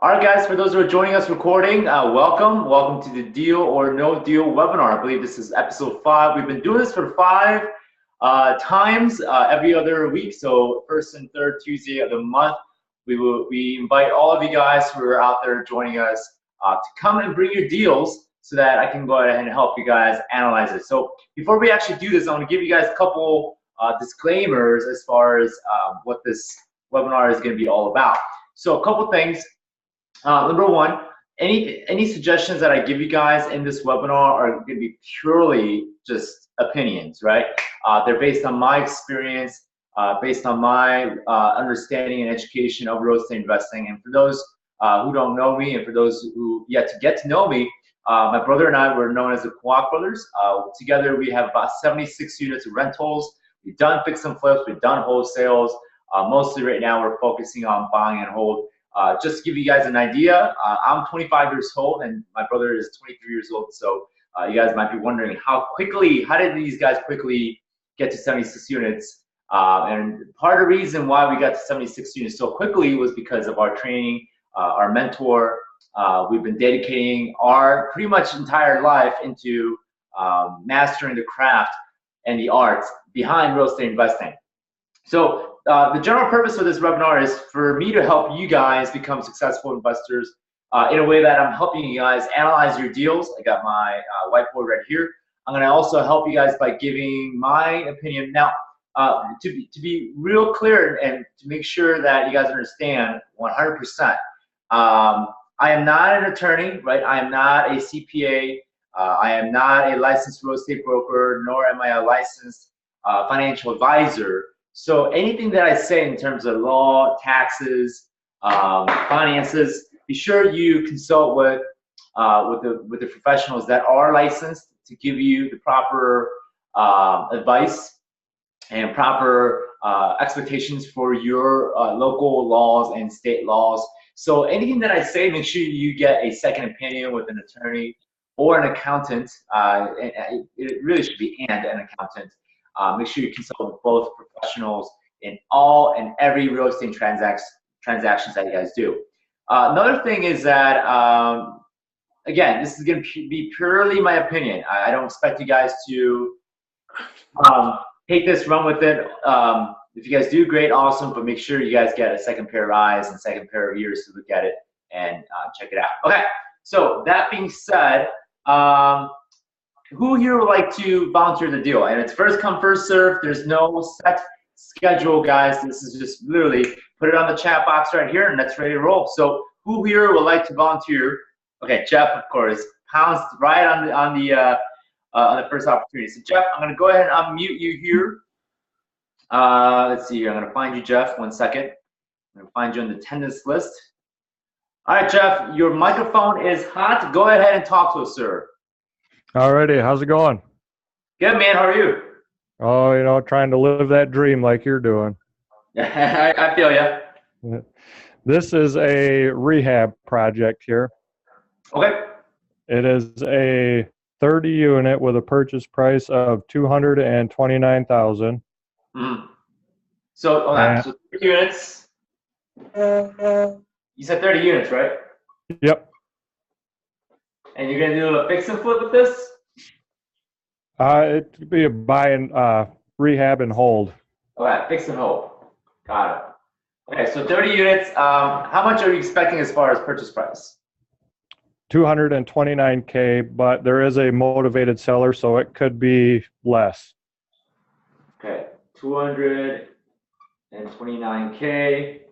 All right, guys, for those who are joining us recording, welcome to the Deal or No Deal webinar. I believe this is episode 5. We've been doing this for 5 times every other week. So first and third Tuesday of the month, we invite all of you guys who are out there joining us to come and bring your deals so that I can go ahead and help you guys analyze it. So before we actually do this, I want to give you guys a couple disclaimers as far as what this webinar is going to be all about. So a couple things. Number one, any suggestions that I give you guys in this webinar are going to be purely just opinions, right? They're based on my experience, based on my understanding and education of real estate investing. And for those who don't know me, and for those who yet to get to know me, my brother and I were known as the Kwak brothers. Together, we have about 76 units of rentals. We've done fix and flips. We've done wholesales. Mostly right now, we're focusing on buying and hold. Just to give you guys an idea, I'm 25 years old and my brother is 23 years old. So you guys might be wondering how did these guys quickly get to 76 units? And part of the reason why we got to 76 units so quickly was because of our training, our mentor. We've been dedicating our pretty much entire life into mastering the craft and the art behind real estate investing. So the general purpose of this webinar is for me to help you guys become successful investors in a way that I'm helping you guys analyze your deals. I got my whiteboard right here. I'm going to also help you guys by giving my opinion. Now, to be real clear and to make sure that you guys understand 100%, I am not an attorney, right? I am not a CPA. I am not a licensed real estate broker, nor am I a licensed financial advisor. So anything that I say in terms of law, taxes, finances, be sure you consult with the professionals that are licensed to give you the proper advice and proper expectations for your local laws and state laws. So anything that I say, make sure you get a second opinion with an attorney or an accountant. It really should be and an accountant. Make sure you consult with both professionals in all and every real estate transactions that you guys do. Another thing is that, again, this is going to be purely my opinion. I don't expect you guys to take this, run with it. If you guys do, great, awesome, but make sure you guys get a second pair of eyes and second pair of ears to look at it and check it out. Okay, so that being said, who here would like to volunteer the deal? And it's first come, first serve. There's no set schedule, guys. This is just literally put it on the chat box right here and that's ready to roll. So who here would like to volunteer? Okay, Jeff, of course, pounced right on the first opportunity. So Jeff, I'm gonna go ahead and unmute you here. Let's see here, I'm gonna find you, Jeff, 1 second. I'm gonna find you on the attendance list. All right, Jeff, your microphone is hot. Go ahead and talk to us, sir. Alrighty, how's it going? Good, man. How are you? Oh, trying to live that dream like you're doing. I feel ya. This is a rehab project here. Okay. It is a 30 unit with a purchase price of $229,000. Mm-hmm. So, so 30 units. You said 30 units, right? Yep. And you're gonna do a fix and flip with this? It could be a buy and rehab and hold. All right, fix and hold. Got it. Okay, so 30 units. How much are you expecting as far as purchase price? $229K, but there is a motivated seller, so it could be less. Okay, 229K.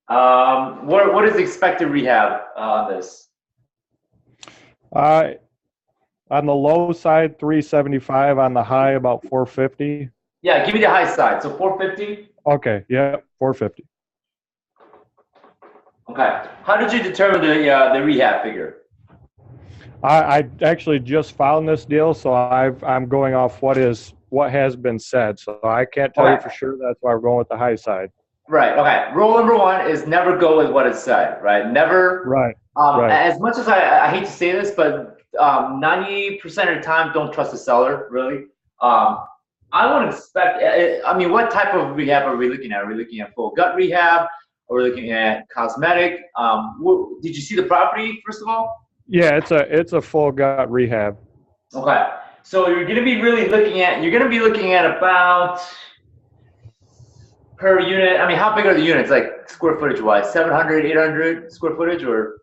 What is the expected rehab on this? On the low side, 375. On the high, about 450. Yeah, give me the high side. So 450. Okay. Yeah, 450. Okay. How did you determine the rehab figure? I actually just found this deal, so I'm going off what has been said. So I can't tell you for sure. That's why we're going with the high side. Right. Okay. Rule number 1 is never go with what is said. Right. Never. Right. As much as I hate to say this, but 90% of the time, don't trust the seller. Really. I wouldn't expect. I mean, what type of rehab are we looking at? Are we looking at full gut rehab? we're looking at cosmetic. Did you see the property first of all? Yeah, it's a full gut rehab. Okay, so you're going to be looking at about per unit. I mean, how big are the units, like square footage wise? 700, 800 square footage, or?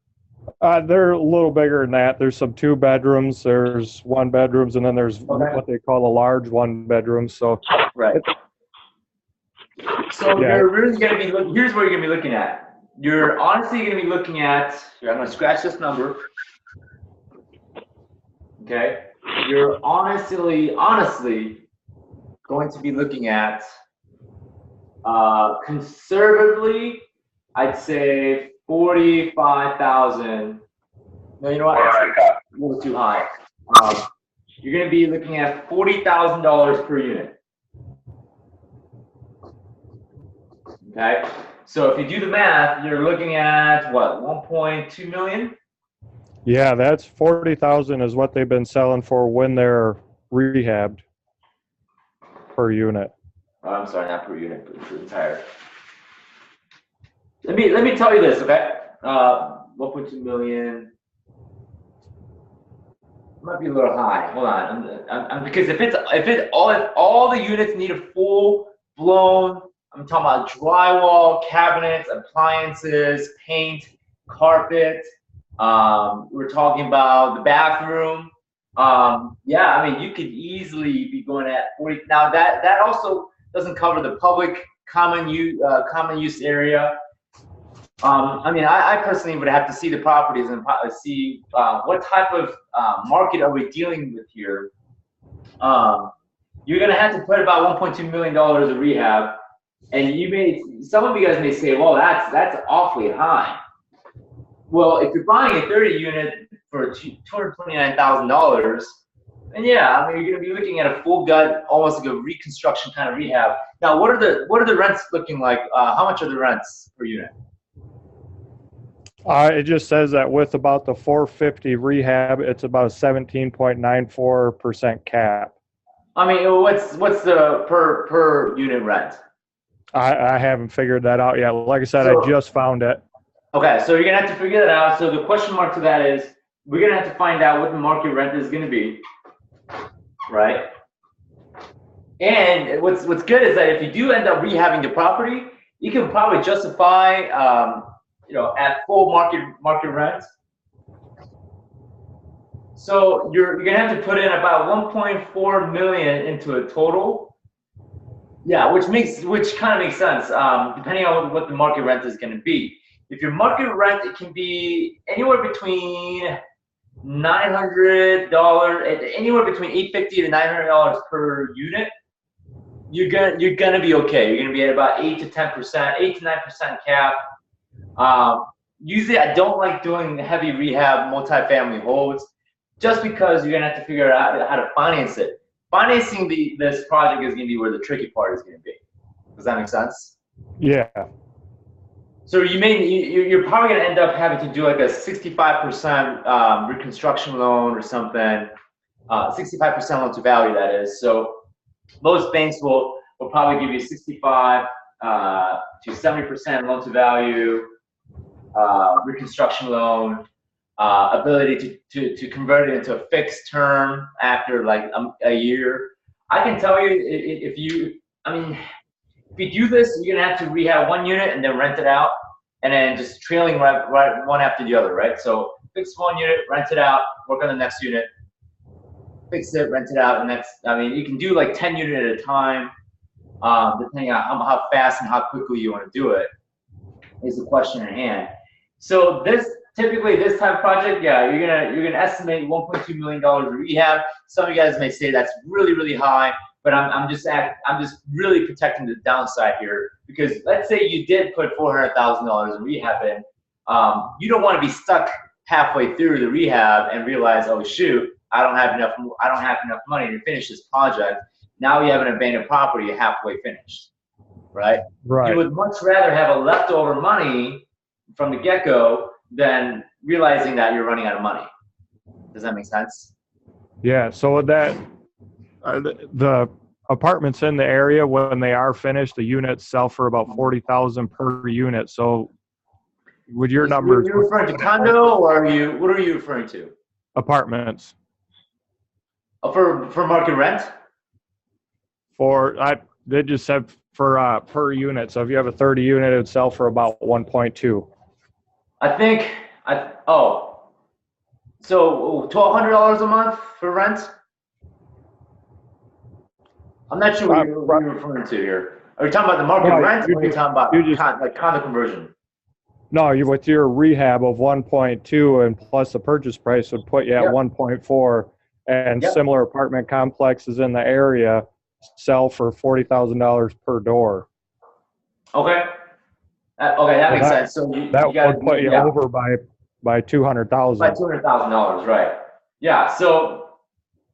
They're a little bigger than that. There's some 2 bedrooms, there's 1 bedrooms, and then there's what they call a large 1 bedroom. So right. So yeah. you're really going to be looking. Here's what you're going to be looking at. You're honestly going to be looking at. Here, I'm going to scratch this number. Okay. You're honestly going to be looking at. Conservatively, I'd say 45,000. No, you know what? That's a little too high. You're going to be looking at $40,000 per unit. Okay, so if you do the math, you're looking at what, 1.2 million? Yeah, that's 40,000 is what they've been selling for when they're rehabbed per unit. Oh, I'm sorry, not per unit, but for the entire. Let me tell you this, okay? 1.2 million might be a little high. Hold on, because if all the units need a full blown, I'm talking about drywall, cabinets, appliances, paint, carpet. We're talking about the bathroom. Yeah, I mean, you could easily be going at 40. Now that also doesn't cover the public common use area. I mean, I personally would have to see the properties and see what type of market are we dealing with here. You're gonna have to put about $1.2 million of rehab, and some of you guys may say, well, that's awfully high. Well, if you're buying a 30 unit for $229,000, then yeah, I mean, you're going to be looking at a full gut, almost like a reconstruction kind of rehab. Now, what are the rents looking like? How much are the rents per unit? It just says that with about the 450 rehab, it's about a 17.94% cap. I mean, what's the per unit rent? I haven't figured that out yet. Like I said, I just found it. Okay, so you're gonna have to figure that out. So the question mark to that is, we're gonna have to find out what the market rent is gonna be, right? And what's good is that if you do end up rehabbing the property, you can probably justify, at full market rent. So you're gonna have to put in about 1.4 million into a total. Yeah, which kind of makes sense, depending on what the market rent is gonna be. If your market rent, it can be anywhere between $900, anywhere between $850 to $900 per unit. You're gonna be okay. You're gonna be at about 8 to 10%, 8 to 9% cap. Usually, I don't like doing heavy rehab multifamily holds, just because you're gonna have to figure out how to finance it. Financing this project is gonna be where the tricky part is gonna be. Does that make sense? Yeah. So you're probably going to end up having to do like a 65% reconstruction loan or something, 65% loan to value, that is. So most banks will probably give you 65 to 70% loan to value, reconstruction loan, ability to convert it into a fixed term after like a year. I can tell you, if you do this, you're gonna have to rehab one unit and then rent it out, and then just trailing right one after the other, right? So fix one unit, rent it out, work on the next unit, fix it, rent it out, and you can do like 10 units at a time, depending on how fast and how quickly you want to do it, is the question at hand. So typically this type of project, yeah, you're gonna estimate $1.2 million of rehab. Some of you guys may say that's really, really high. But I'm just really protecting the downside here, because let's say you did put $400,000 in rehab in, you don't want to be stuck halfway through the rehab and realize, oh shoot, I don't have enough money to finish this project. Now you have an abandoned property halfway finished, right? Right. You would much rather have a leftover money from the get-go than realizing that you're running out of money. Does that make sense? Yeah. So with that. apartments in the area, when they are finished, the units sell for about $40,000 per unit. So would your numbers? You're referring to condo, or what are you referring to? Apartments. For market rent? They just said for per unit. So if you have a 30 unit, it would sell for about 1.2. So $1,200 a month for rent? I'm not sure what you're referring to here. Are you talking about the market rent, or are you talking about like condo conversion? No, with your rehab of 1.2 and plus the purchase price would put you at 1.4, and similar apartment complexes in the area sell for $40,000 per door. Okay. That makes sense. So that would put you over by $200,000. By $200,000, right? Yeah. So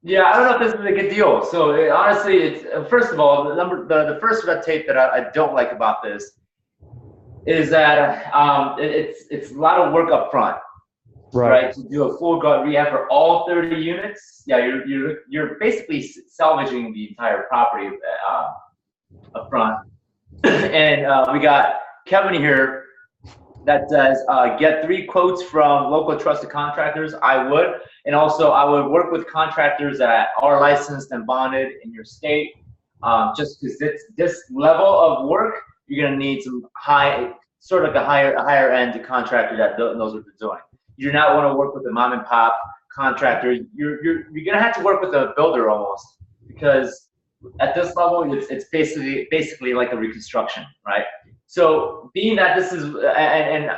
I don't know if this is a good deal. So honestly, it's first of all, the first red tape that I don't like about this is that it's a lot of work up front, right? To do a full gut rehab for all 30 units. Yeah, you're basically salvaging the entire property up front. And we got Kevin here that says, get 3 quotes from local trusted contractors. I would. And also, I would work with contractors that are licensed and bonded in your state. Just because this level of work, you're going to need some sort of a higher end contractor that knows what they're doing. You do not want to work with a mom and pop contractor. You're going to have to work with a builder almost, because at this level, it's basically like a reconstruction, right? So being that this is, and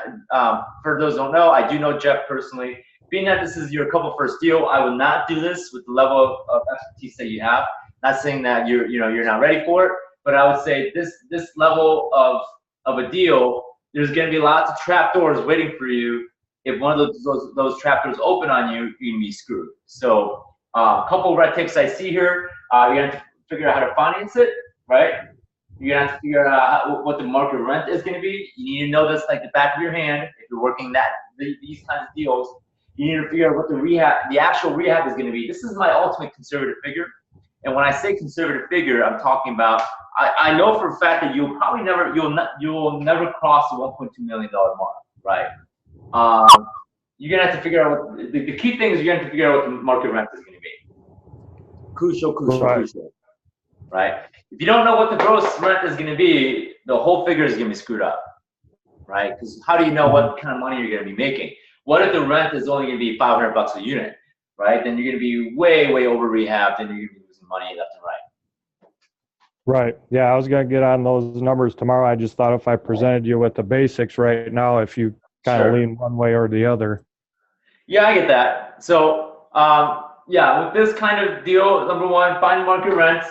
for those who don't know, I do know Jeff personally. Being that this is your couple first deal, I would not do this with the level of expertise that you have. Not saying that you're not ready for it, but I would say this level of a deal, there's going to be lots of trap doors waiting for you. If one of those trap doors open on you, you're going to be screwed. So a couple of red tapes I see here. You're going to have to figure out how to finance it, right? You're going to have to figure out what the market rent is going to be. You need to know this like the back of your hand if you're working these kinds of deals. You need to figure out what the actual rehab is going to be. This is my ultimate conservative figure. And when I say conservative figure, I'm talking about, I know for a fact that you'll never cross the $1.2 million mark, right? You're going to have to figure out the key thing is you're going to have to figure out what the market rent is going to be. Crucial, right? If you don't know what the gross rent is going to be, the whole figure is going to be screwed up, right? Because how do you know what kind of money you're going to be making? What if the rent is only going to be $500 a unit, right? Then you're going to be way, way over rehabbed, and you're going to be losing money left and right. Right. Yeah, I was going to get on those numbers tomorrow. I just thought if I presented you with the basics right now, if you kind of lean one way or the other. Yeah, I get that. So, with this kind of deal, number one, find market rents.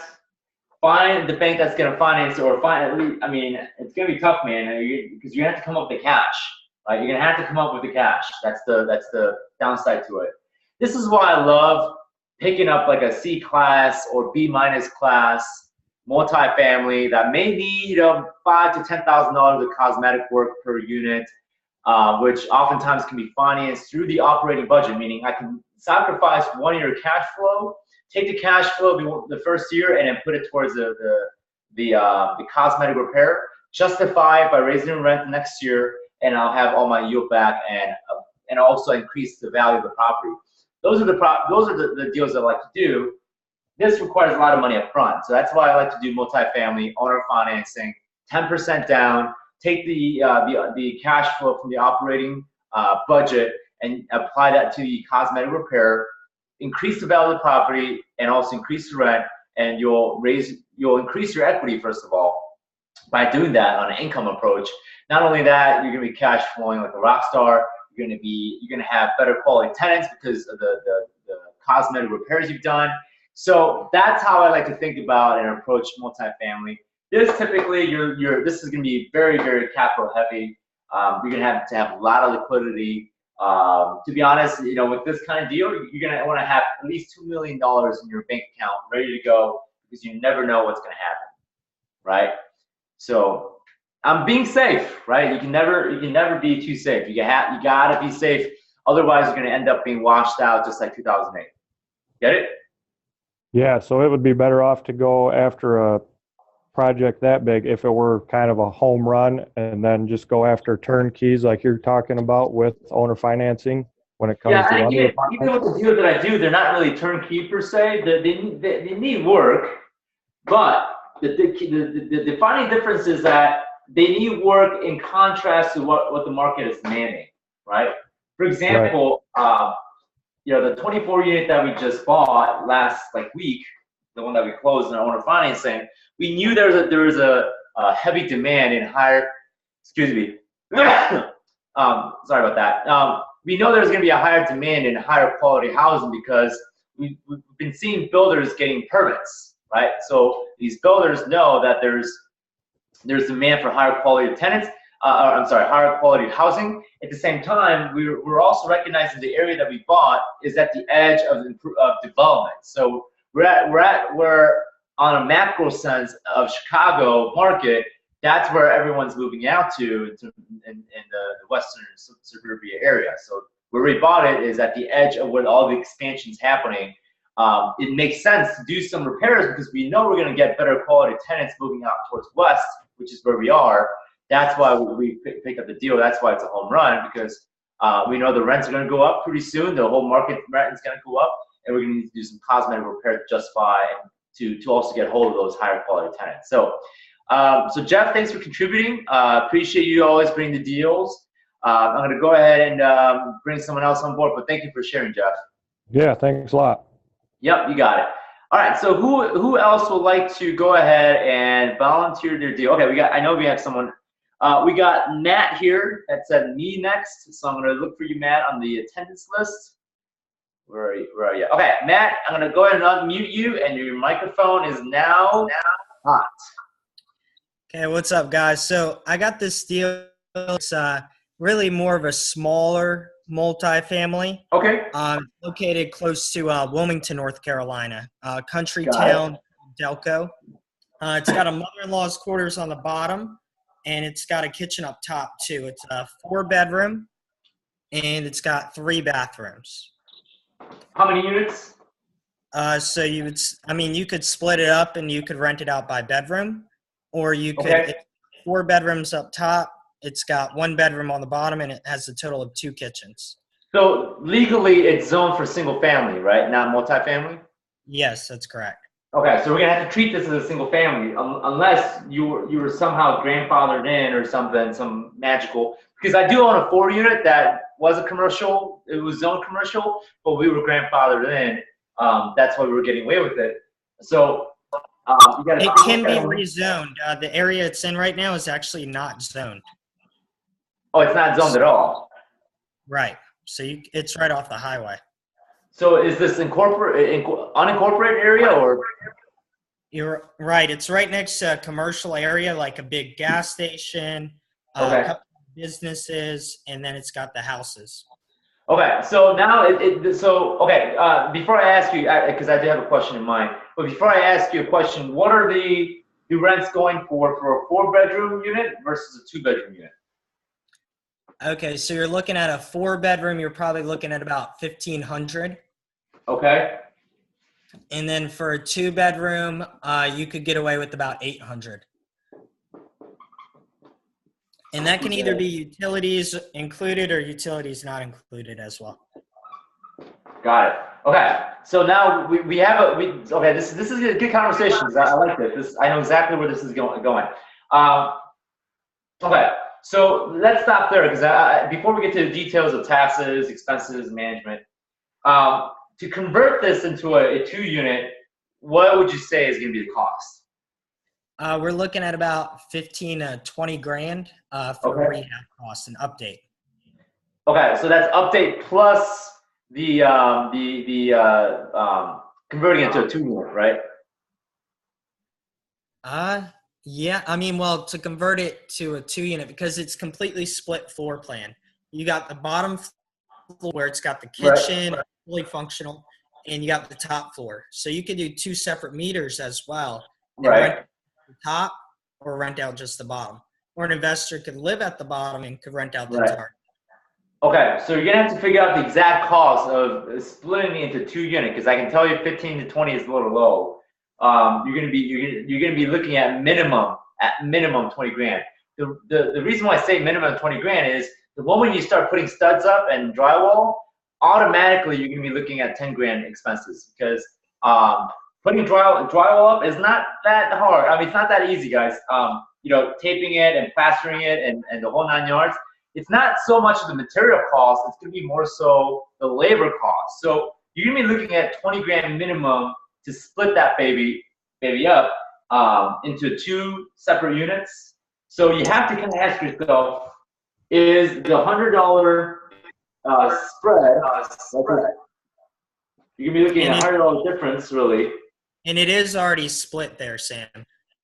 Find the bank that's going to finance, or it's going to be tough, man, because you have to come up with the cash, right? You're going to have to come up with the cash. That's the downside to it. This is why I love picking up like a C class or B minus class multifamily that may need $5,000 to $10,000 of cosmetic work per unit, which oftentimes can be financed through the operating budget, meaning I can sacrifice 1 year cash flow, take the cash flow the first year, and then put it towards the cosmetic repair. Justify it by raising the rent next year, and I'll have all my yield back, and also increase the value of the property. Those are the deals I like to do. This requires a lot of money up front, so that's why I like to do multifamily owner financing, 10% down. Take the cash flow from the operating budget and apply that to the cosmetic repair. Increase the value of the property and also increase the rent, and you'll increase your equity first of all by doing that on an income approach. Not only that, you're gonna be cash flowing like a rock star. You're gonna have better quality tenants because of the cosmetic repairs you've done. So that's how I like to think about and approach multifamily. This typically this is gonna be very, very capital heavy. You're gonna have to have a lot of liquidity. To be honest, with this kind of deal, you're gonna want to have at least $2 million in your bank account ready to go, because you never know what's gonna happen, right? So I'm being safe, right? You can never be too safe. You gotta be safe, otherwise you're gonna end up being washed out just like 2008. Get it? Yeah, so it would be better off to go after a project that big if it were kind of a home run, and then just go after turnkeys like you're talking about with owner financing when it Yeah, comes to and other even apartments. with the deals that I do, they're not really turnkey per se. They need work, but the defining difference is that they need work in contrast to what the market is demanding, right? For Right. example, the 24 unit that we just bought last week, the one that we closed in our owner financing, we knew there was a heavy demand in higher. Excuse me. Sorry about that. We know there's going to be a higher demand in higher quality housing because we've been seeing builders getting permits, right? So these builders know that there's demand for higher quality tenants. Higher quality housing. At the same time, we're also recognizing the area that we bought is at the edge of development. So we're on a macro sense of Chicago market. That's where everyone's moving out to in the western suburbia area. So where we bought it is at the edge of where all the expansion's happening. It makes sense to do some repairs because we know we're going to get better quality tenants moving out towards west, which is where we are. That's why we picked up the deal. That's why it's a home run, because we know the rents are going to go up pretty soon. The whole market rent is going to go up, and we're going to need to do some cosmetic repair to justify to also get hold of those higher quality tenants. So Jeff, thanks for contributing. Appreciate you always bringing the deals. I'm going to go ahead and bring someone else on board, but thank you for sharing, Jeff. Yeah, thanks a lot. Yep, you got it. All right, so who else would like to go ahead and volunteer their deal? Okay, I know we have someone. We got Matt here that said me next, so I'm going to look for you, Matt, on the attendance list. Where are you? Okay, Matt, I'm going to go ahead and unmute you, and your microphone is now hot. Okay, what's up, guys? So I got this deal. It's really more of a smaller multifamily. Okay. Located close to Wilmington, North Carolina, country town, Delco. It's got a mother-in-law's quarters on the bottom, and it's got a kitchen up top too. It's a 4-bedroom, and it's got 3 bathrooms. How many units? So you could split it up and you could rent it out by bedroom, or you could, okay. 4 bedrooms up top. It's got 1 bedroom on the bottom, and it has a total of 2 kitchens. So legally, it's zoned for single family, right? Not multifamily? Yes, that's correct. Okay, so we're gonna have to treat this as a single family, unless you were somehow grandfathered in or something, some magical. Because I do own a 4-unit that was a commercial. It was zoned commercial, but we were grandfathered in. That's why we were getting away with it. So it can be rezoned. The area it's in right now is actually not zoned. Oh, it's not zoned at all. Right. So it's right off the highway. So is this unincorporated area or? You're right. It's right next to a commercial area, like a big gas station, okay. A couple of businesses, and then it's got the houses. Okay. So now before I ask you, because I do have a question in mind, but before I ask you a question, what are the rents going for a 4-bedroom unit versus a 2-bedroom unit? Okay, so you're looking at a 4-bedroom. You're probably looking at about $1,500. Okay. And then for a 2-bedroom, you could get away with about $800. And that can either be utilities included or utilities not included as well. Got it. Okay. So now we have this is a good conversation. I like this. I know exactly where this is going. Okay. So let's stop there, because before we get to the details of taxes, expenses, management, to convert this into a 2-unit, what would you say is going to be the cost? We're looking at about 15 to 20 grand for rehab costs and update. Okay, so that's update plus the converting it to a 2-unit, right? Yeah, to convert it to a 2-unit, because it's completely split floor plan. You got the bottom floor where it's got the kitchen, fully functional, and you got the top floor. So you could do 2 separate meters as well. Right. Rent the top or rent out just the bottom. Or an investor could live at the bottom and could rent out the top. Okay, so you're gonna have to figure out the exact cost of splitting it into 2 units, because I can tell you 15 to 20 is a little low. You're gonna be looking at minimum 20 grand. The reason why I say minimum 20 grand is the moment you start putting studs up and drywall, automatically you're gonna be looking at 10 grand expenses, because putting drywall up is not that hard. I mean, it's not that easy, guys. Taping it and plastering it and the whole 9 yards. It's not so much of the material cost, it's gonna be more so the labor cost. So you're gonna be looking at 20 grand minimum to split that baby up into 2 separate units. So you have to kind of ask yourself, is the $100 spread, you're gonna be looking at a $100 difference, really. And it is already split there, Sam.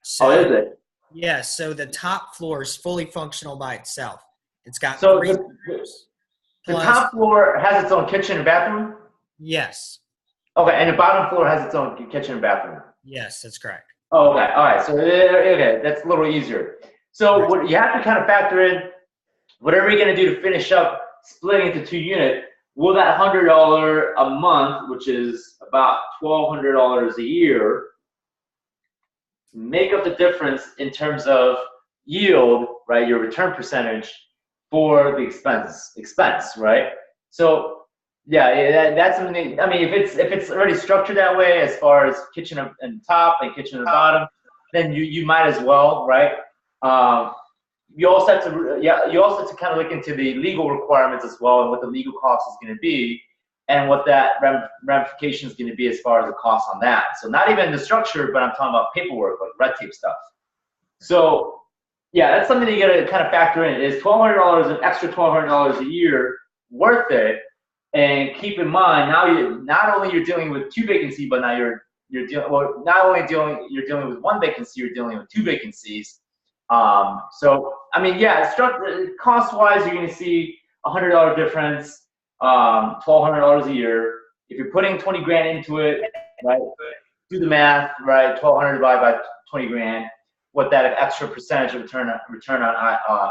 So, is it? Yeah, so the top floor is fully functional by itself. It's got so 3 the top floor has its own kitchen and bathroom? Yes. Okay, and the bottom floor has its own kitchen and bathroom? Yes, that's correct. Oh, okay, all right, so okay, that's a little easier. So what you have to kind of factor in, whatever you're gonna do to finish up splitting into 2 units, will that $100 a month, which is about $1,200 a year, make up the difference in terms of yield, right, your return percentage for the expense, right? So yeah, that's something. I mean, if it's already structured that way, as far as kitchen and top and kitchen and bottom, then you might as well, right? You also have to kind of look into the legal requirements as well, and what the legal cost is going to be, and what that ramification is going to be as far as the cost on that. So not even the structure, but I'm talking about paperwork, like red tape stuff. So yeah, that's something that you got to kind of factor in. Is $1,200, an extra $1,200 a year, worth it? And keep in mind, now not only you're dealing with 2 vacancies, but now you're dealing with 1 vacancy, you're dealing with 2 vacancies. So I mean, yeah, cost-wise, you're going to see $100 difference, $1,200 a year. If you're putting 20 grand into it, right? Do the math, right? 1,200 divided by 20 grand. What that extra percentage of return on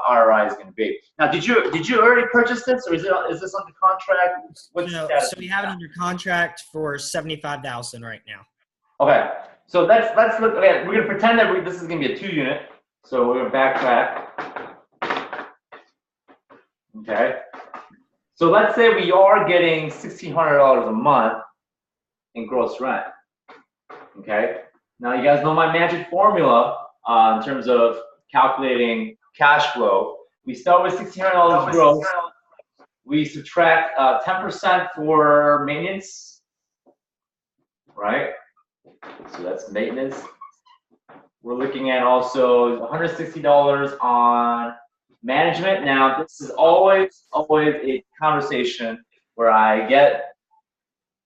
ROI is going to be. Now, did you already purchase this, or is this under contract? What's the status? So we have it under contract for $75,000 right now. Okay, so let's look. Okay, we're gonna pretend that this is gonna be a 2 unit. So we're gonna backtrack. Okay, so let's say we are getting $1,600 a month in gross rent. Okay, now you guys know my magic formula in terms of calculating cash flow. We start with $1,600 gross. We subtract 10% for maintenance, right? So that's maintenance. We're looking at also $160 on management. Now, this is always a conversation where I get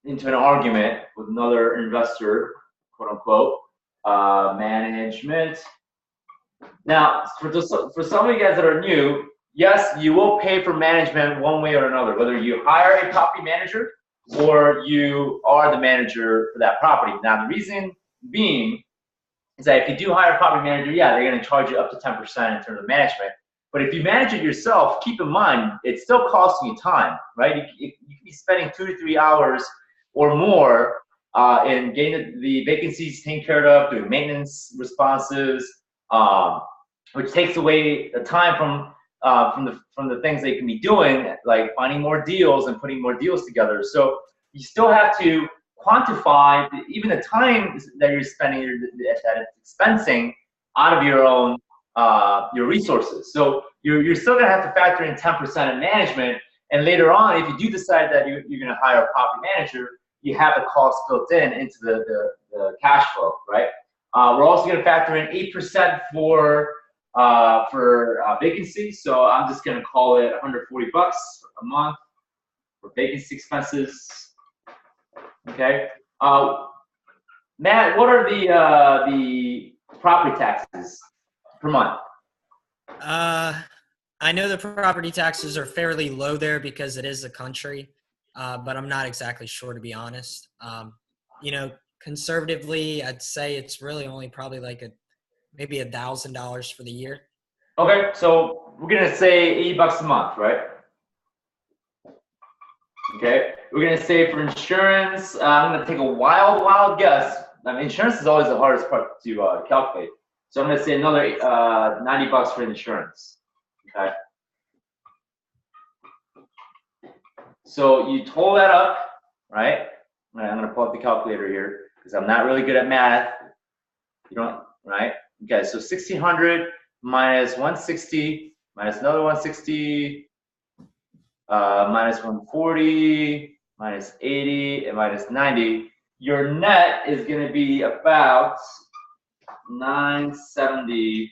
into an argument with another investor, quote unquote, management. Now, for some of you guys that are new, yes, you will pay for management one way or another, whether you hire a property manager or you are the manager for that property. Now, the reason being is that if you do hire a property manager, yeah, they're going to charge you up to 10% in terms of management. But if you manage it yourself, keep in mind, it's still costing you time, right? You can be spending 2 to 3 hours or more in getting the vacancies taken care of, doing maintenance responses, which takes away the time from the things they can be doing, like finding more deals and putting more deals together. So you still have to quantify even the time that you're spending, that it's expensing out of your own your resources. So you're still gonna have to factor in 10% in management, and later on, if you do decide that you're gonna hire a property manager, you have the cost built into the cash flow, right? We're also gonna factor in 8% for vacancy. So I'm just gonna call it $140 a month for vacancy expenses. Okay, Matt, what are the property taxes per month? I know the property taxes are fairly low there because it is a country, but I'm not exactly sure, to be honest. Conservatively, I'd say it's really only probably like maybe $1,000 for the year. Okay, so we're gonna say $80 a month, right? Okay, we're gonna say for insurance, I'm gonna take a wild guess. I mean, insurance is always the hardest part to calculate. So I'm gonna say another $90 for insurance. Okay. So you total that up, right? I'm gonna pull up the calculator here because I'm not really good at math. You don't, right? Okay, so 1600 minus 160 minus another 160 minus 140 minus 80 and minus 90. Your net is gonna be about 970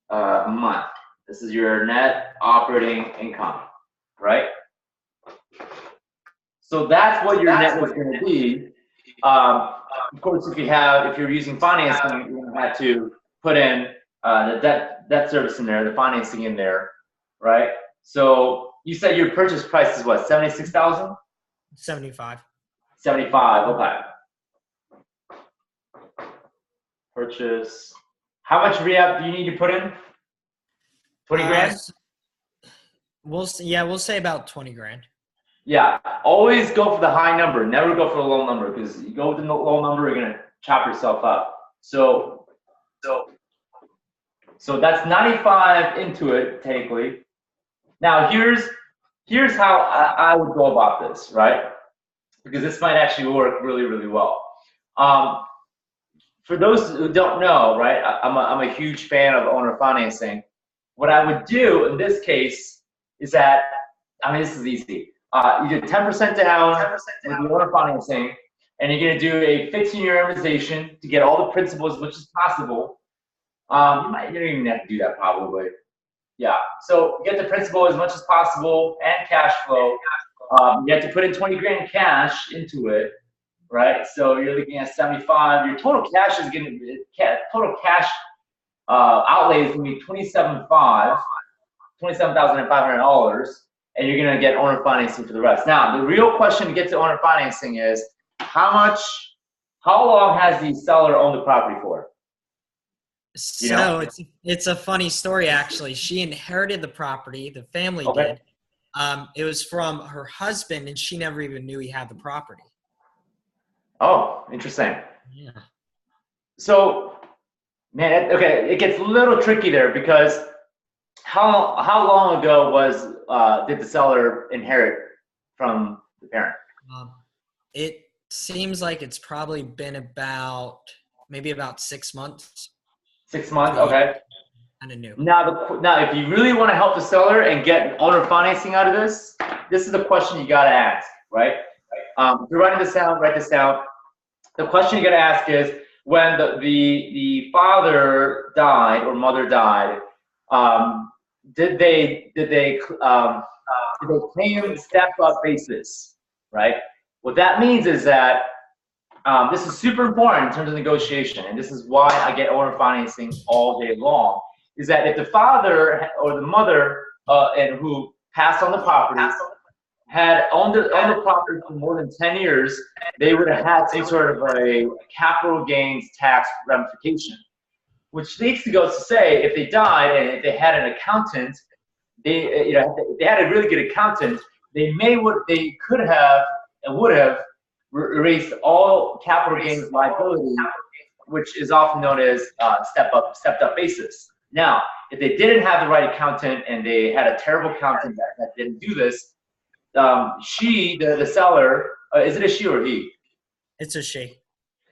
a month. This is your net operating income, right? So that's what your net is going to be. Of course, if you're using financing, you're going to have to put in the debt service in there, the financing in there, right? So you said your purchase price is what, 76,000? 75. 75. Okay. Purchase. How much rehab do you need to put in? 20 grand? We'll say about 20 grand. Yeah, always go for the high number. Never go for the low number, because you go with the low number, you're gonna chop yourself up. So that's 95 into it, technically. Now here's how I would go about this, right? Because this might actually work really, really well. For those who don't know, right, I'm a huge fan of owner financing. What I would do in this case is that, I mean, this is easy. You do 10% down with the owner financing, and you're going to do a 15-year amortization to get all the principal as much as possible. You don't even have to do that probably. Yeah. So get the principal as much as possible and cash flow. You have to put in 20 grand cash into it, right? So you're looking at 75. Your total cash is going to be outlay is going to be $27,500. And you're gonna get owner financing for the rest. Now, the real question to get to owner financing is how long has the seller owned the property for? So it's a funny story, actually. She inherited the property, the family did. It was from her husband, and she never even knew he had the property. Oh, interesting. Yeah. So, man, okay, it gets a little tricky there, because how long ago did the seller inherit from the parent? It seems like it's probably been maybe about 6 months. 6 months, okay. Kind of new. Now, if you really want to help the seller and get owner financing out of this is the question you got to ask, right? If you're writing this down, write this down. The question you got to ask is, when the father died or mother died, did they claim step-up basis, right? What that means is that this is super important in terms of negotiation, and this is why I get owner financing all day long, is that if the father or the mother and who passed on the property had owned the property for more than 10 years, they would have had some sort of a capital gains tax ramification. Which leads to go to say, if they died and if they had an accountant, if they had a really good accountant, they could have and would have erased all capital gains liability, which is often known as stepped up basis. Now, if they didn't have the right accountant and they had a terrible accountant that didn't do this, the seller, is it a she or he? It's a she.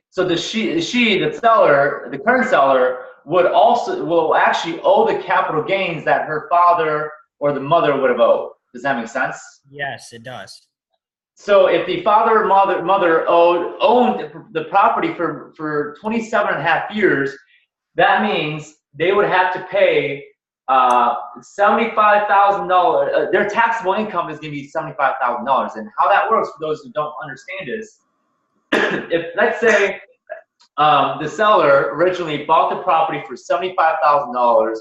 So the seller, the current seller, will actually owe the capital gains that her father or the mother would have owed. Does that make sense? Yes, it does. So if the father or mother owned the property for 27 and a half years, that means they would have to pay $75,000. Their taxable income is going to be $75,000. And how that works, for those who don't understand, is if, let's say, the seller originally bought the property for $75,000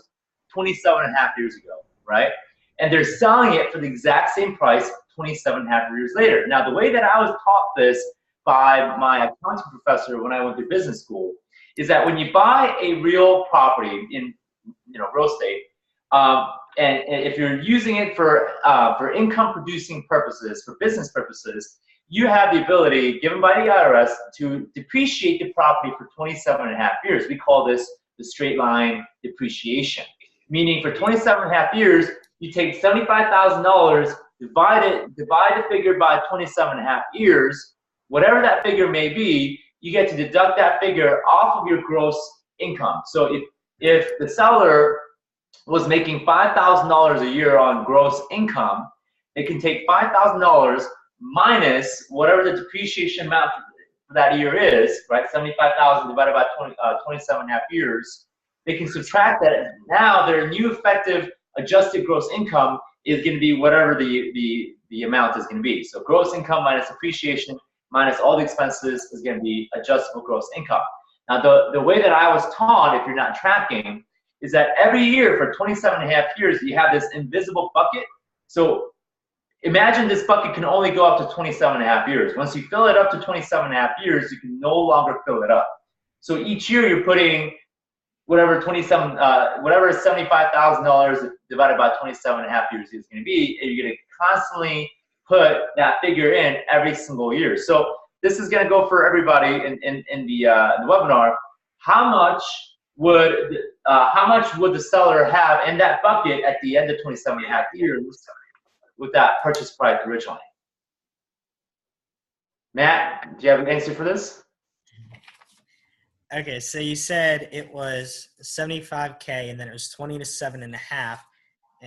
27 and a half years ago, right? And they're selling it for the exact same price 27 and a half years later. Now, the way that I was taught this by my accounting professor when I went to business school is that when you buy a real property in real estate, And if you're using it for income producing purposes, for business purposes, you have the ability given by the IRS to depreciate the property for 27.5 years. We call this the straight line depreciation, meaning for 27.5 years, you take $75,000, divide the figure by 27.5 years, whatever that figure may be, you get to deduct that figure off of your gross income. So if the seller was making $5,000 a year on gross income, they can take $5,000 minus whatever the depreciation amount for that year is, right? 75,000 divided by 27.5 years. They can subtract that. Now their new effective adjusted gross income is going to be whatever the amount is going to be. So gross income minus depreciation minus all the expenses is going to be adjustable gross income. Now the way that I was taught, if you're not tracking, is that every year for 27.5 years, you have this invisible bucket. So imagine this bucket can only go up to 27.5 years. Once you fill it up to 27.5 years, you can no longer fill it up. So each year you're putting whatever whatever $75,000 divided by 27.5 years is going to be, and you're going to constantly put that figure in every single year. So this is going to go for everybody in the webinar. How much would the seller have in that bucket at the end of 27.5 years with that purchase price originally? Matt, do you have an answer for this? Okay, so you said it was 75K and then it was 27.5.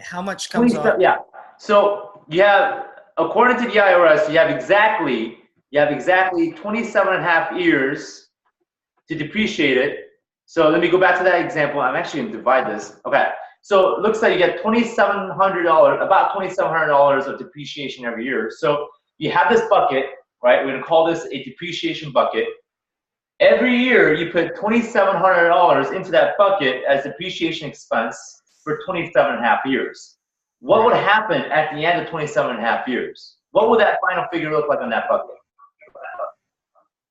How much comes off? Yeah. So you have, according to the IRS, you have exactly 27.5 years to depreciate it. So let me go back to that example. I'm actually going to divide this. Okay. So it looks like you get $2,700, about $2,700 of depreciation every year. So you have this bucket, right? We're going to call this a depreciation bucket. Every year you put $2,700 into that bucket as depreciation expense for 27.5 years. What would happen at the end of 27.5 years? What would that final figure look like on that bucket?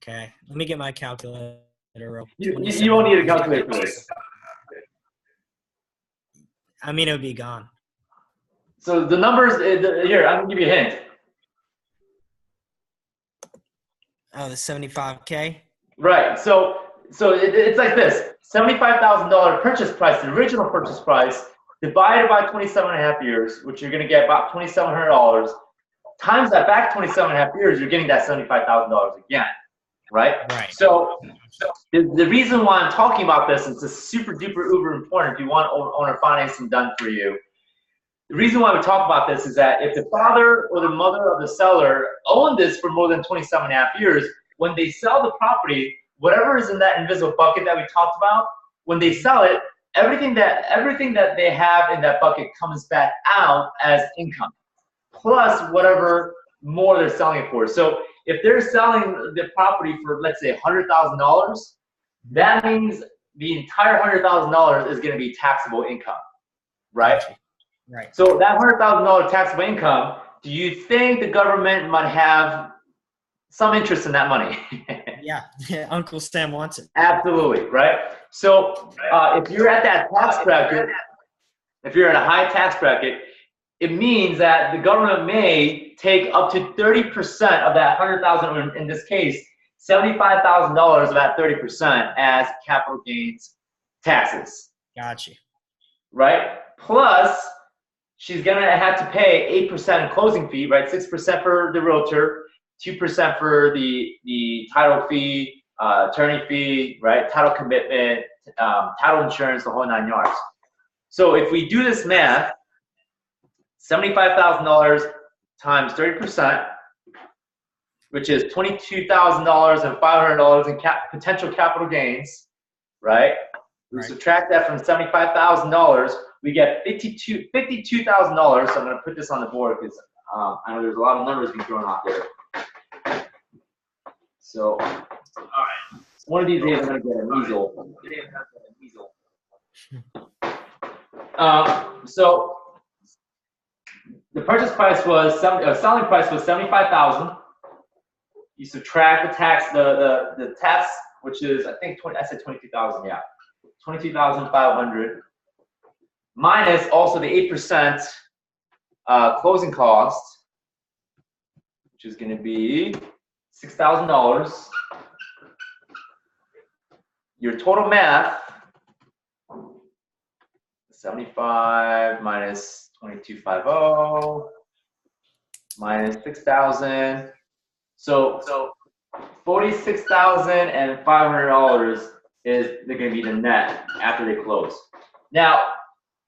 Okay, let me get my calculator. You won't need a calculator for this. I mean, it would be gone. So the numbers, here, I'm going to give you a hint. Oh, the 75K? Right. So it's like this: $75,000 purchase price, the original purchase price, divided by 27.5 years, which you're going to get about $2,700. Times that back 27.5 years, you're getting that $75,000 again. Right? Right. So the reason why I'm talking about this is it's super duper uber important if you want owner financing done for you. The reason why we talk about this is that if the father or the mother of the seller owned this for more than 27.5 years, when they sell the property, whatever is in that invisible bucket that we talked about, when they sell it, everything that they have in that bucket comes back out as income, plus whatever more they're selling it for. So if they're selling the property for, let's say, $100,000, that means the entire $100,000 is going to be taxable income, right? Right. So that $100,000 taxable income, do you think the government might have some interest in that money? Yeah, Uncle Sam wants it. Absolutely, right? So if you're at that tax bracket, if you're at a high tax bracket, it means that the government may take up to 30% of that $100,000, in this case, $75,000 of that 30% as capital gains taxes. Gotcha. Right? Plus, she's gonna have to pay 8% closing fee, right? 6% for the realtor, 2% for the title fee, attorney fee, right? Title commitment, title insurance, the whole 9 yards. So if we do this math, $75,000 times 30%, which is $22,000 and $500 in potential capital gains, right? We subtract that from $75,000, we get $52,000. So I'm going to put this on the board because I know there's a lot of numbers being thrown out there. So, all right. One of these days I'm going to get a measle. So the purchase price was selling price was $75,000. You subtract the tax, the tax, which is I think I said $22,000. Yeah, $22,500 minus also the 8% closing cost, which is going to be $6,000. Your total math, 75 minus 2250 minus 6,000. So $46,500 is going to be the net after they close. Now,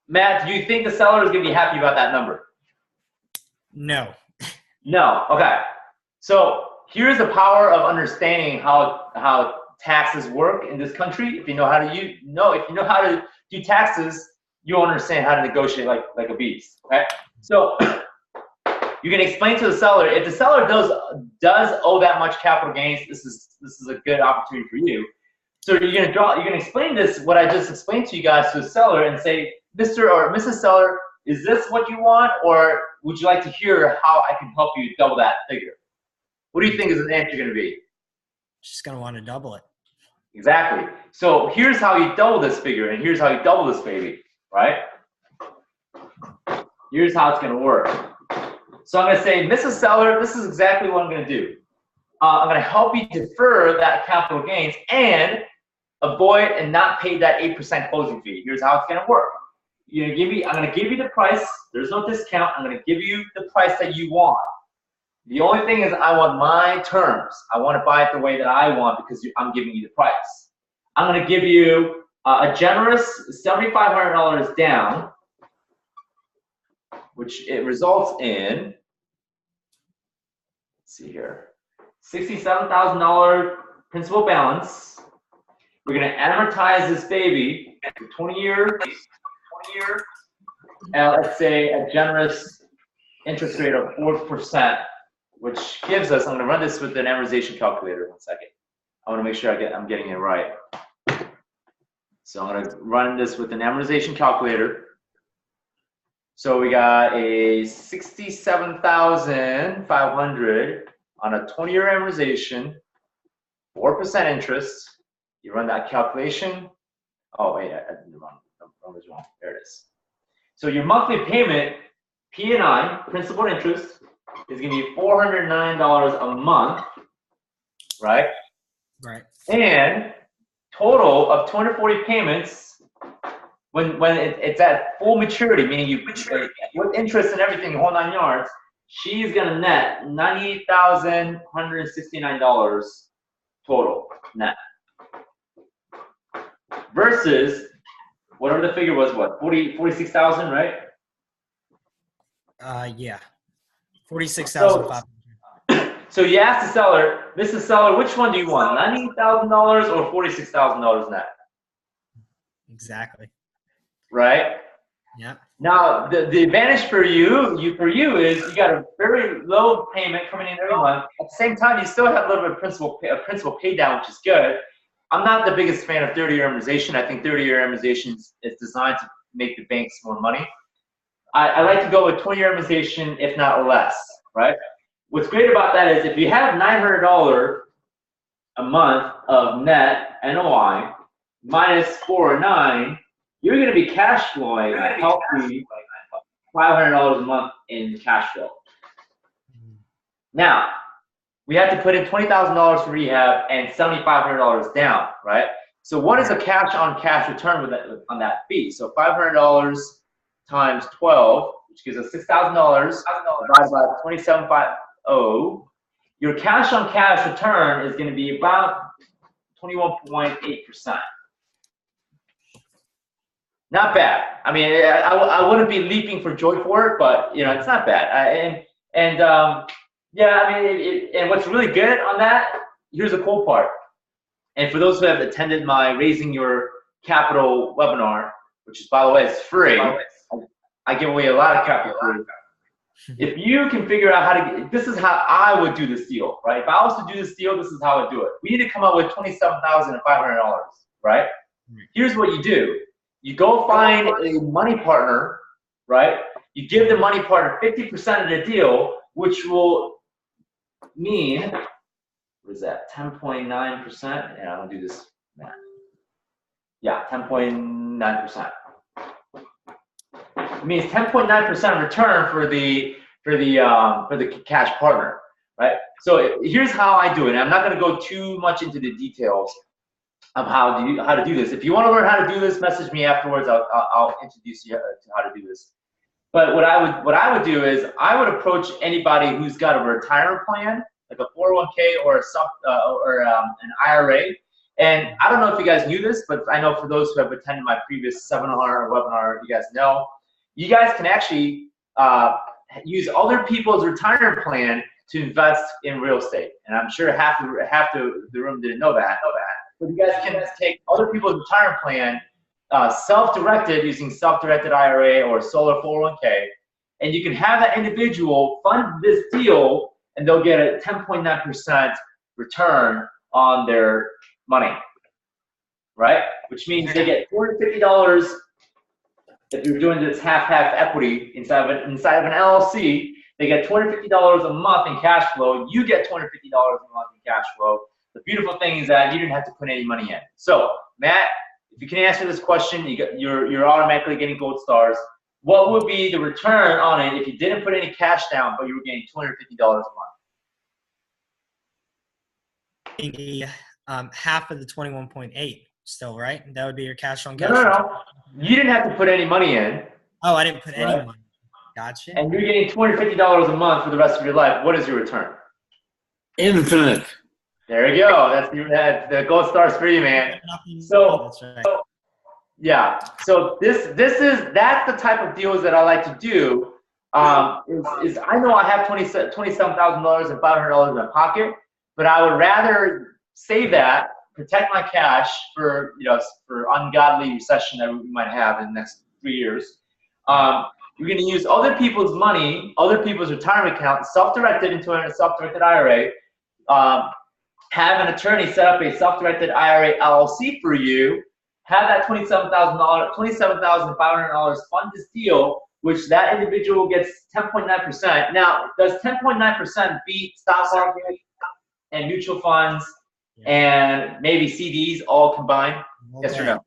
Matt, do you think the seller is going to be happy about that number? No. No. Okay. So here's the power of understanding how taxes work in this country. If you know how to if you know how to do taxes, you'll understand how to negotiate like a beast. Okay. So you can explain to the seller, if the seller does owe that much capital gains, this is a good opportunity for you. So you're gonna explain this, what I just explained to you guys, to the seller and say, Mr. or Mrs. Seller, is this what you want, or would you like to hear how I can help you double that figure? What do you think is the answer gonna be? She's gonna want to double it. Exactly. So here's how you double this figure, and here's how you double this baby, right? Here's how it's gonna work. So I'm gonna say, Mrs. Seller, this is exactly what I'm gonna do. I'm gonna help you defer that capital gains and avoid and not pay that 8% closing fee. Here's how it's gonna work. I'm gonna give you the price. There's no discount. I'm gonna give you the price that you want. The only thing is I want my terms. I want to buy it the way that I want because I'm giving you the price. I'm gonna give you a generous $7,500 down, which it results in, let's see here, $67,000 principal balance. We're gonna amortize this baby for 20 years, and let's say a generous interest rate of 4%, which gives us, I'm gonna run this with an amortization calculator. 1 second. I wanna make sure I'm getting it right. So I'm gonna run this with an amortization calculator. So we got a $67,500 on a 20-year amortization, 4% interest. You run that calculation. Oh wait, I did the wrong. Numbers wrong. There it is. So your monthly payment, P&I, principal and interest, is going to be $409 a month, right? Right. And total of 240 payments when it's at full maturity, meaning with interest and everything, the whole 9 yards, she's going to net $98,169 total net. Versus whatever the figure was, what, 46,000, right? Yeah. 46,500. So you ask the seller, Mrs. Seller, which one do you want, $98,000 or $46,000 net? Exactly. Right? Yeah. Now the advantage for you is you got a very low payment coming in every month. At the same time, you still have a little bit of principal pay down, which is good. I'm not the biggest fan of 30-year amortization. I think 30-year amortization is designed to make the banks more money. I like to go with 20-year amortization, if not less, right? What's great about that is if you have $900 a month of net NOI minus 409, you're going to be cash flowing a healthy $500 a month in cash flow. Now, we have to put in $20,000 for rehab and $7,500 down, right? So what is a cash-on-cash return on that fee? So $500 times 12, which gives us $6,000 divided by 2750. Your cash-on-cash return is going to be about 21.8%. Not bad. I mean, I wouldn't be leaping for joy for it, but you know, it's not bad. Yeah, I mean, and what's really good on that, here's the cool part. And for those who have attended my Raising Your Capital webinar, which is, by the way, it's free. I give away a lot of capital free. If you can figure out how to, this is how I would do this deal, right? If I was to do this deal, this is how I would do it. We need to come up with $27,500, right? Here's what you do. You go find a money partner, right? You give the money partner 50% of the deal, which will mean, what is that, 10.9%? Yeah, I'll do this math. Yeah, 10.9%. means 10.9% return for the cash partner, right? So here's how I do it. And I'm not going to go too much into the details of how to do this. If you want to learn how to do this, message me afterwards. I'll introduce you to how to do this. But what I would do is I would approach anybody who's got a retirement plan, like a 401k or an IRA. And I don't know if you guys knew this, but I know for those who have attended my previous seminar or webinar, you guys know, you guys can actually use other people's retirement plan to invest in real estate. And I'm sure half the room didn't know that. But you guys can take other people's retirement plan, self-directed, using self-directed IRA or solar 401k, and you can have that individual fund this deal, and they'll get a 10.9% return on their money, right? Which means they get $250 if you're doing this half-half equity inside of an LLC. They get $250 a month in cash flow. You get $250 a month in cash flow. The beautiful thing is that you didn't have to put any money in. So, Matt, if you can answer this question, you're automatically getting gold stars. What would be the return on it if you didn't put any cash down, but you were getting $250 a month? Half of the 21.8 still, right? That would be your cash on cash. No. You didn't have to put any money in. Oh, I didn't put any money. Gotcha. And you're getting $250 a month for the rest of your life. What is your return? Infinite. There you go. That's the gold stars for you, man. So, that's right. Yeah. So that's the type of deals that I like to do. Is I know I have $27,000 and $500 in my pocket, but I would rather save that, protect my cash for ungodly recession that we might have in the next 3 years. You're going to use other people's money, other people's retirement account, self-directed into a self-directed IRA. Have an attorney set up a self-directed IRA LLC for you. Have that $27,500 fund this deal, which that individual gets 10.9%. Now, does 10.9% beat stock market and mutual funds and maybe CDs all combined? Yes or no?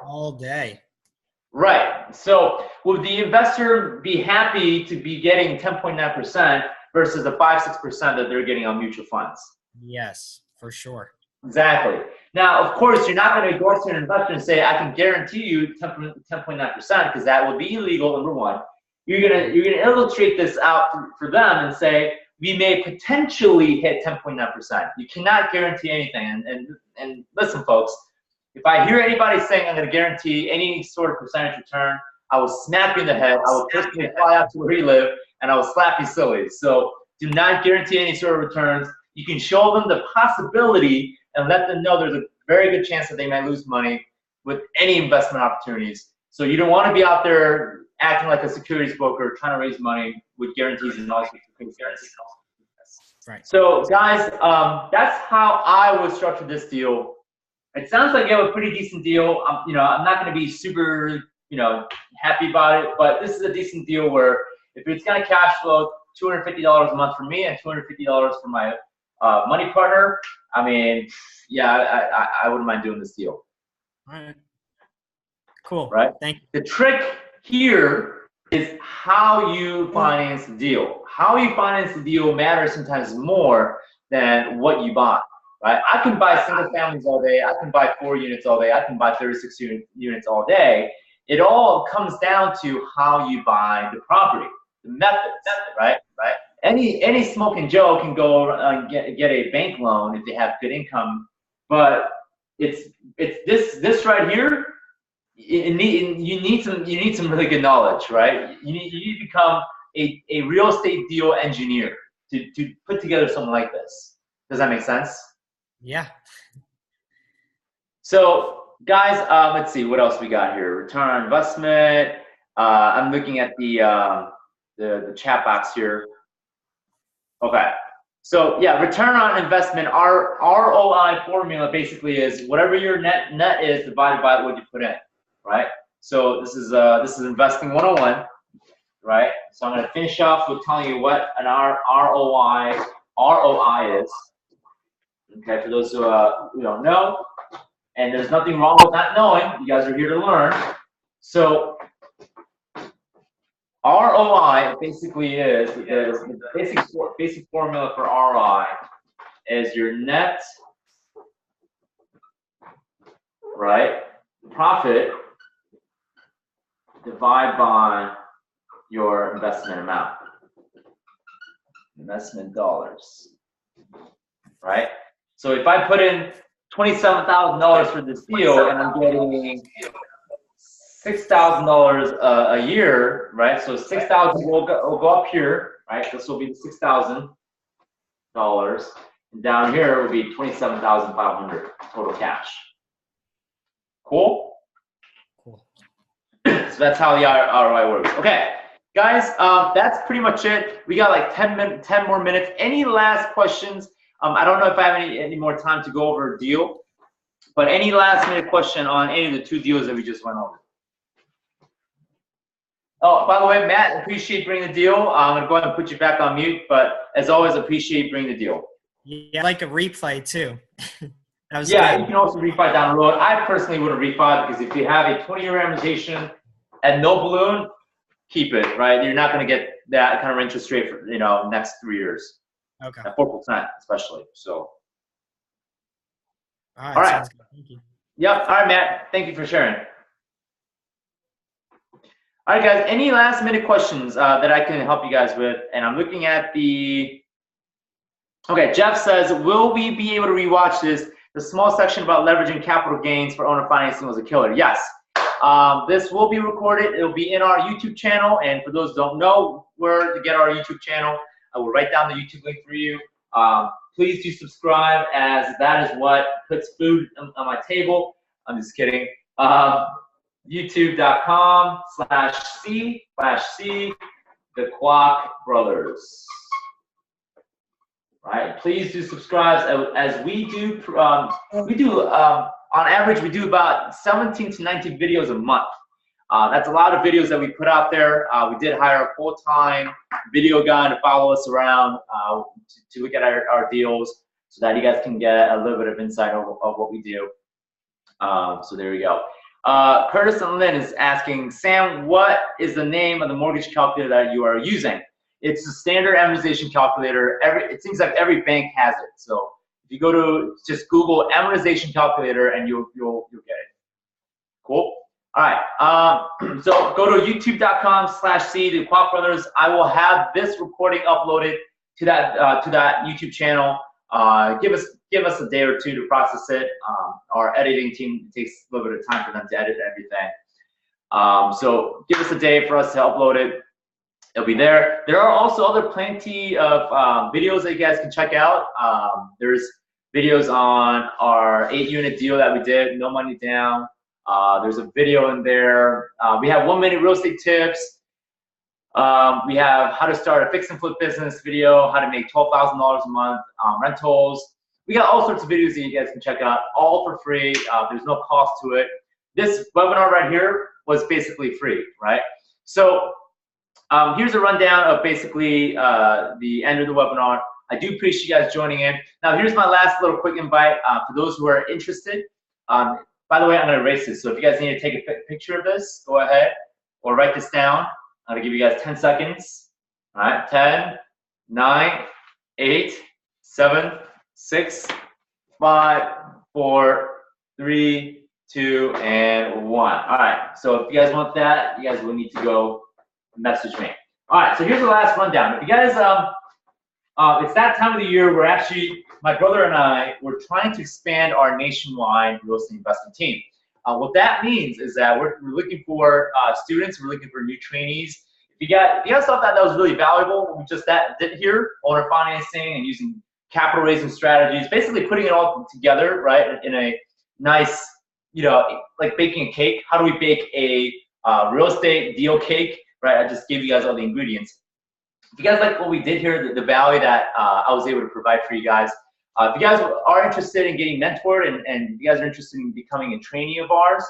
All day. Right. So would the investor be happy to be getting 10.9% versus the 5-6% that they're getting on mutual funds? Yes, for sure. Exactly. Now, of course, you're not going to go to an investor and say, I can guarantee you 10.9% because that would be illegal, number one. You're gonna illustrate this out for them and say, we may potentially hit 10.9%. You cannot guarantee anything. And listen, folks, if I hear anybody saying I'm going to guarantee any sort of percentage return, I will snap you in the head. I will personally fly out to where you live, and I will slap you silly. So do not guarantee any sort of returns. You can show them the possibility and let them know there's a very good chance that they might lose money with any investment opportunities. So you don't want to be out there acting like a securities broker trying to raise money with guarantees and all sorts of things. Right. So guys, that's how I would structure this deal. It sounds like you have a pretty decent deal. I'm not going to be super, happy about it, but this is a decent deal where if it's going to cash flow $250 a month for me and $250 for my money partner, I mean, yeah, I wouldn't mind doing this deal. All right. Cool. Right? Thank you. The trick here is how you finance the deal. How you finance the deal matters sometimes more than what you buy. Right? I can buy single families all day. I can buy 4 units all day. I can buy 36 units all day. It all comes down to how you buy the property, the methods, right? Any smoking Joe can go and get a bank loan if they have good income, but it's this right here. You need some really good knowledge, right? You need to become a real estate deal engineer to put together something like this. Does that make sense? Yeah. So guys, let's see what else we got here. Return on investment. I'm looking at the chat box here. Okay. So yeah, return on investment, our ROI formula basically is whatever your net is divided by what you put in, right? So this is investing 101, right? So I'm going to finish off with telling you what an ROI is. Okay, for those who don't know, and there's nothing wrong with not knowing. You guys are here to learn. So ROI basically is the basic formula for ROI is your net profit divided by your investment amount, investment dollars, right? So if I put in $27,000 for this deal and I'm getting $6,000 a year, right? So 6,000 will go up here, right? This will be the $6,000, and down here will be 27,500 total cash. Cool. Cool. So that's how the ROI works. Okay, guys, that's pretty much it. We got like 10 more minutes. Any last questions? I don't know if I have any more time to go over a deal, but any last minute question on any of the two deals that we just went over? Oh, by the way, Matt, appreciate bringing the deal. I'm gonna go ahead and put you back on mute, but as always, appreciate bringing the deal. Yeah, I like a replay too. That was yeah, good. You can also refi down the road. I personally wouldn't refi because if you have a 20-year amortization and no balloon, keep it, right? You're not gonna get that kind of interest rate for next 3 years. Okay. At 4% especially. So. All right. Sounds good. Thank you. Yep. All right, Matt. Thank you for sharing. All right, guys. Any last minute questions that I can help you guys with? And I'm looking at the. Okay, Jeff says, will we be able to rewatch this? The small section about leveraging capital gains for owner financing was a killer. Yes. This will be recorded. It'll be in our YouTube channel. And for those who don't know where to get our YouTube channel, I will write down the YouTube link for you. Please do subscribe, as that is what puts food on my table. I'm just kidding. YouTube.com/C/C the Kwak Brothers. Right. Please do subscribe, as we do. On average, we do about 17 to 19 videos a month. That's a lot of videos that we put out there. We did hire a full-time video guy to follow us around to look at our deals, so that you guys can get a little bit of insight of what we do. So there we go. Curtis and Lynn is asking, Sam, what is the name of the mortgage calculator that you are using? It's a standard amortization calculator. It seems like every bank has it. So if you go to just Google amortization calculator, and you'll get it. Cool. All right. So go to youtube.com/C the Kwak Brothers. I will have this recording uploaded to that YouTube channel. Give us a day or two to process it. Our editing team takes a little bit of time for them to edit everything. So give us a day for us to upload it. It'll be there. There are also plenty of videos that you guys can check out. There's videos on our 8-unit deal that we did, no money down. There's a video in there. We have 1-minute real estate tips. We have how to start a fix and flip business video, how to make $12,000 a month, rentals. We got all sorts of videos that you guys can check out, all for free. There's no cost to it. This webinar right here was basically free, right? So here's a rundown of basically the end of the webinar. I do appreciate you guys joining in. Now here's my last little quick invite for those who are interested. By the way, I'm going to erase this. So if you guys need to take a picture of this, go ahead or write this down. I'm going to give you guys 10 seconds. All right, 10, 9, 8, 7, 6, 5, 4, 3, 2, and 1. All right, so if you guys want that, you guys will need to go message me. All right, so here's the last rundown. If you guys, it's that time of the year where actually my brother and I, we're trying to expand our nationwide real estate investment team. What that means is that we're looking for students, we're looking for new trainees. If you guys thought that was really valuable, what we just did here, owner financing and using capital raising strategies, basically putting it all together, right, in a nice, like baking a cake. How do we bake a real estate deal cake, right? I just gave you guys all the ingredients. If you guys like what we did here, the value that I was able to provide for you guys, if you guys are interested in getting mentored and you guys are interested in becoming a trainee of ours,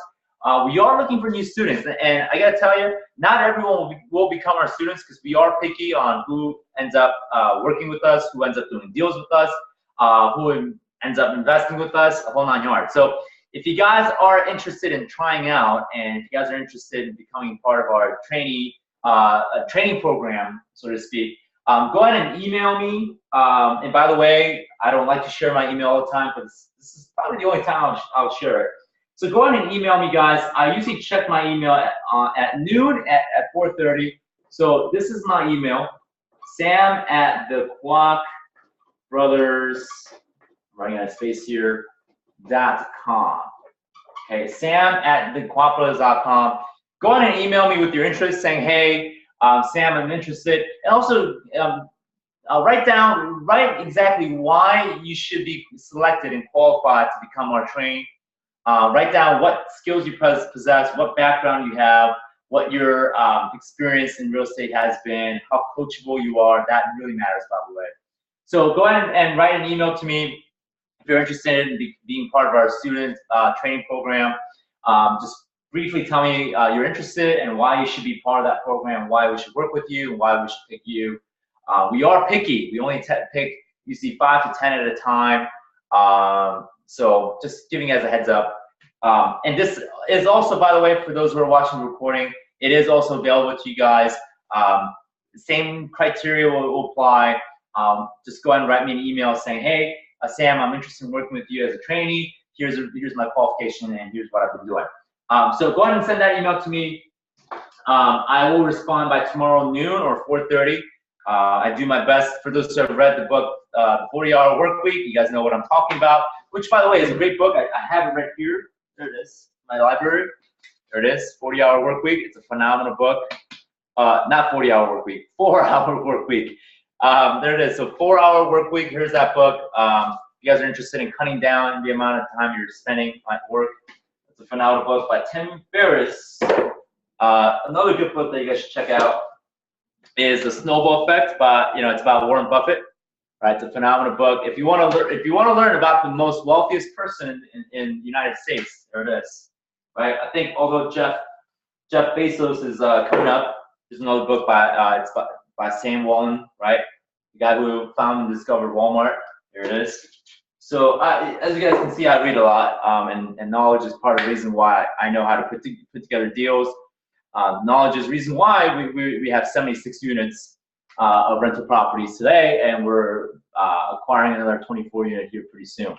we are looking for new students. And I gotta tell you, not everyone will become our students, because we are picky on who ends up working with us, who ends up doing deals with us, who ends up investing with us, a whole 9 yards. So if you guys are interested in trying out, and if you guys are interested in becoming part of our trainee a training program, so to speak, go ahead and email me. And by the way, I don't like to share my email all the time, but this is probably the only time I'll share it. So go ahead and email me, guys. I usually check my email at noon at 4:30. So this is my email, Sam at the Kwak Brothers, I'm writing out a space here, .com. Okay, Sam at thequakbrothers.com. Go ahead and email me with your interest, saying, hey, Sam, I'm interested. And also write exactly why you should be selected and qualified to become our trainee. Write down what skills you possess, what background you have, what your experience in real estate has been, how coachable you are. That really matters, by the way. So go ahead and write an email to me if you're interested in being part of our student training program. Just briefly tell me you're interested and why you should be part of that program, why we should work with you, and why we should pick you. We are picky. We only pick usually 5 to 10 at a time. So just giving you guys a heads up. And this is also, by the way, for those who are watching the recording, it is also available to you guys. Same criteria will apply. Just go ahead and write me an email saying, hey, Sam, I'm interested in working with you as a trainee. Here's my qualification and here's what I've been doing. So go ahead and send that email to me. I will respond by tomorrow noon or 4:30. I do my best. For those who have read the book, The 40-Hour Work Week, you guys know what I'm talking about, which, by the way, is a great book. I have it right here. There it is, my library. There it is, 40-Hour Work Week. It's a phenomenal book. Not 40-Hour Work Week, 4-Hour Work Week. There it is, so 4-Hour Work Week. Here's that book. If you guys are interested in cutting down the amount of time you're spending at work, it's a phenomenal book by Tim Ferriss. Another good book that you guys should check out is The Snowball Effect by, it's about Warren Buffett. Right, it's a phenomenal book. If you want to learn about the most wealthiest person in the United States, there it is. Right, I think although Jeff Bezos is coming up, there's another book by Sam Walton, right, the guy who found and discovered Walmart. There it is. So as you guys can see, I read a lot, and knowledge is part of the reason why I know how to put together deals. Knowledge is the reason why we have 76 units of rental properties today, and we're acquiring another 24 unit here pretty soon.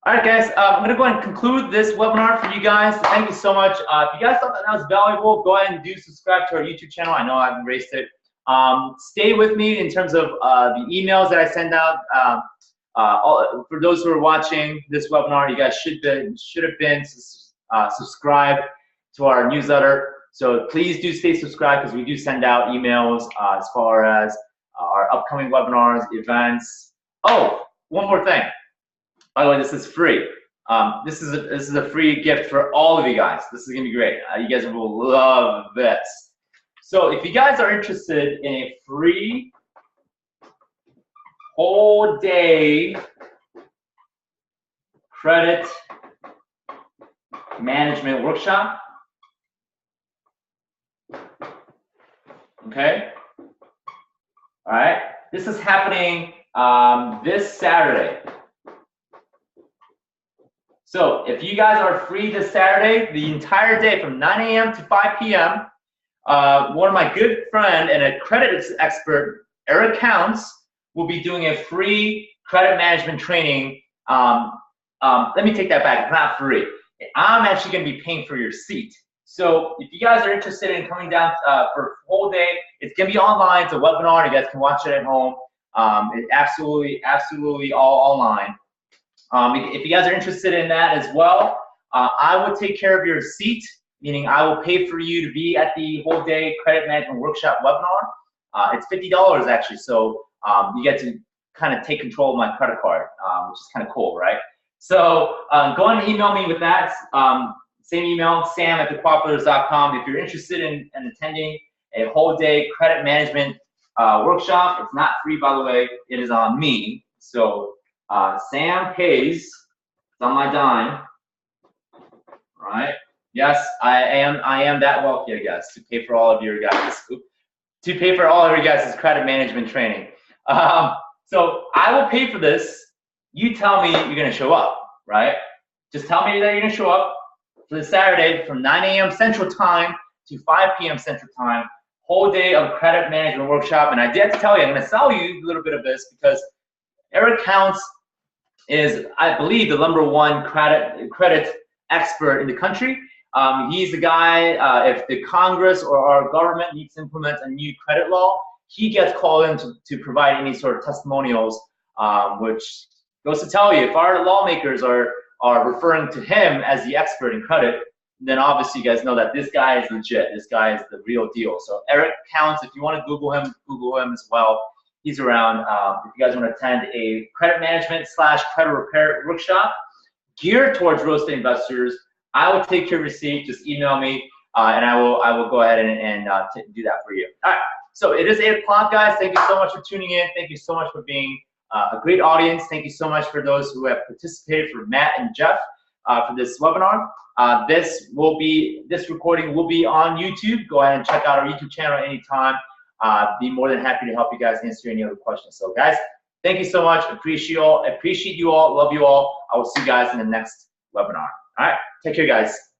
All right, guys, I'm going to go ahead and conclude this webinar for you guys. Thank you so much. If you guys thought that was valuable, go ahead and do subscribe to our YouTube channel. I know I've erased it. Stay with me in terms of the emails that I send out. For those who are watching this webinar, you guys should have been subscribed to our newsletter. So please do stay subscribed because we do send out emails as far as our upcoming webinars, events. Oh, one more thing. By the way, this is free. This is a free gift for all of you guys. This is gonna be great. You guys will love this. So if you guys are interested in a free whole day credit management workshop, okay, all right, this is happening this Saturday. So if you guys are free this Saturday, the entire day from 9 a.m. to 5 p.m., one of my good friend and a credit expert, Eric Counts, will be doing a free credit management training. Let me take that back, it's not free. I'm actually gonna be paying for your seat. So if you guys are interested in coming down for a whole day, it's gonna be online, it's a webinar, you guys can watch it at home. It's absolutely all online. If you guys are interested in that as well, I will take care of your seat, meaning I will pay for you to be at the whole day credit management workshop webinar. It's $50 actually, so you get to kind of take control of my credit card, which is kind of cool, right? So go ahead and email me with that. Same email, sam@thequakbrothers.com. If you're interested in attending a whole day credit management workshop, it's not free, by the way, it is on me. So Sam pays, it's on my dime, right? Yes, I am that wealthy, I guess, to pay for all of your guys' credit management training. So I will pay for this. You tell me you're gonna show up, right? Just tell me that you're gonna show up for the Saturday from 9 a.m. Central Time to 5 p.m. Central Time, whole day of credit management workshop. And I did have to tell you, I'm going to sell you a little bit of this because Eric Counts is, I believe, the #1 credit expert in the country. He's the guy, if the Congress or our government needs to implement a new credit law, he gets called in to provide any sort of testimonials, which goes to tell you, if our lawmakers are referring to him as the expert in credit, then obviously you guys know that this guy is legit. This guy is the real deal. So Eric Counts, if you want to Google him as well. He's around. If you guys want to attend a credit management / credit repair workshop geared towards real estate investors, I will take your receipt. Just email me, and I will go ahead and do that for you. All right. So it is 8 o'clock, guys. Thank you so much for tuning in. Thank you so much for being a great audience. Thank you so much for those who have participated, for Matt and Jeff, for this webinar. This recording will be on YouTube. Go ahead and check out our YouTube channel at any time. Be more than happy to help you guys answer any other questions. So guys, thank you so much. Appreciate you all. Love you all. I will see you guys in the next webinar. All right. Take care, guys.